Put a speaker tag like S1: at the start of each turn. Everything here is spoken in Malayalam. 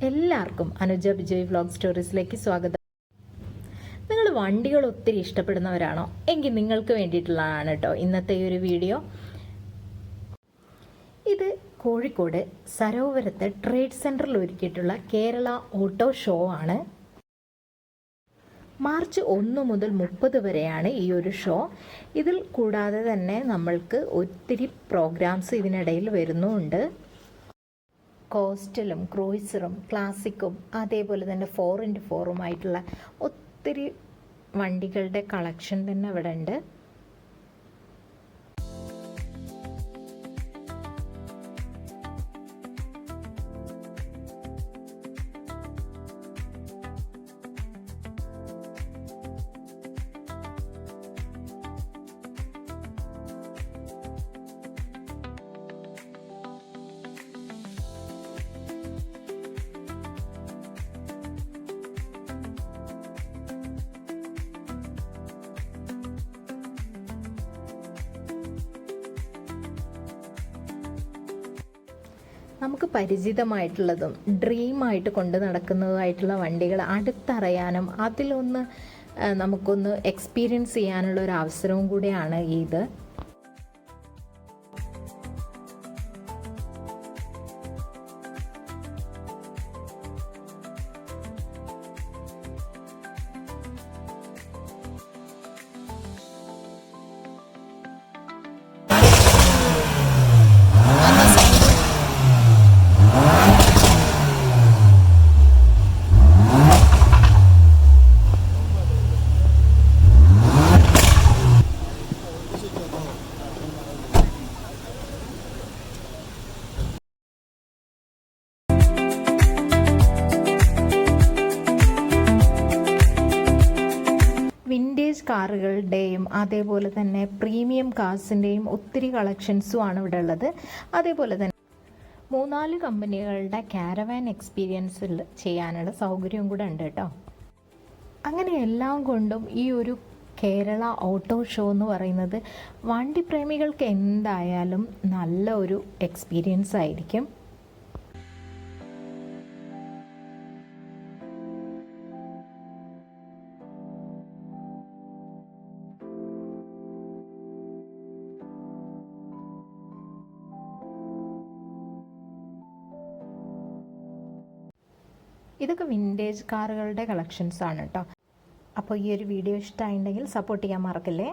S1: എല്ലാവർക്കും അനുജ ബിജോയ് വ്ലോഗ് സ്റ്റോറീസിലേക്ക് സ്വാഗതം. നിങ്ങൾ വണ്ടികൾ ഒത്തിരി ഇഷ്ടപ്പെടുന്നവരാണോ? എങ്കിൽ നിങ്ങൾക്ക് വേണ്ടിയിട്ടുള്ളതാണ് കേട്ടോ ഇന്നത്തെ ഈ ഒരു വീഡിയോ. ഇത് കോഴിക്കോട് സരോവരത്ത് ട്രേഡ് സെൻറ്ററിൽ ഒരുക്കിയിട്ടുള്ള കേരള ഓട്ടോ ഷോ ആണ്. മാർച്ച് 1 മുതൽ 30 വരെയാണ് ഈ ഒരു ഷോ. ഇതിൽ കൂടാതെ തന്നെ നമ്മൾക്ക് ഒത്തിരി പ്രോഗ്രാംസ് ഇതിനിടയിൽ വരുന്നുമുണ്ട്. കോസ്റ്റലും ക്രൂയിസറും ക്ലാസിക്കും അതേപോലെ തന്നെ 4x4 ഒത്തിരി വണ്ടികളുടെ കളക്ഷൻ തന്നെ ഇവിടെ ഉണ്ട്. നമുക്ക് പരിചിതമായിട്ടുള്ളതും ഡ്രീമായിട്ട് കൊണ്ട് നടക്കുന്നതുമായിട്ടുള്ള വണ്ടികൾ അടുത്തറിയാനും അതിലൊന്ന് നമുക്കൊന്ന് എക്സ്പീരിയൻസ് ചെയ്യാനുള്ള ഒരു അവസരവും കൂടിയാണ് ഇത്. വിൻറ്റേജ് കാറുകളുടെയും അതേപോലെ തന്നെ പ്രീമിയം കാർസിൻ്റെയും ഒത്തിരി കളക്ഷൻസുമാണ് ഇവിടെ ഉള്ളത്. അതേപോലെ തന്നെ 3-4 കമ്പനികളുടെ കാരവാൻ എക്സ്പീരിയൻസിൽ ചെയ്യാനുള്ള സൗകര്യവും കൂടെ ഉണ്ട് കേട്ടോ. അങ്ങനെ എല്ലാം കൊണ്ടും ഈ ഒരു കേരള ഓട്ടോ ഷോ എന്ന് പറയുന്നത് വണ്ടി പ്രേമികൾക്ക് എന്തായാലും നല്ല ഒരു എക്സ്പീരിയൻസ് ആയിരിക്കും. ഇതൊക്കെ വിൻറ്റേജ് കാറുകളുടെ കളക്ഷൻസ് ആണ് കേട്ടോ. അപ്പോൾ ഈ ഒരു വീഡിയോ ഇഷ്ടമായിട്ടുണ്ടെങ്കിൽ സപ്പോർട്ട് ചെയ്യാൻ മറക്കല്ലേ.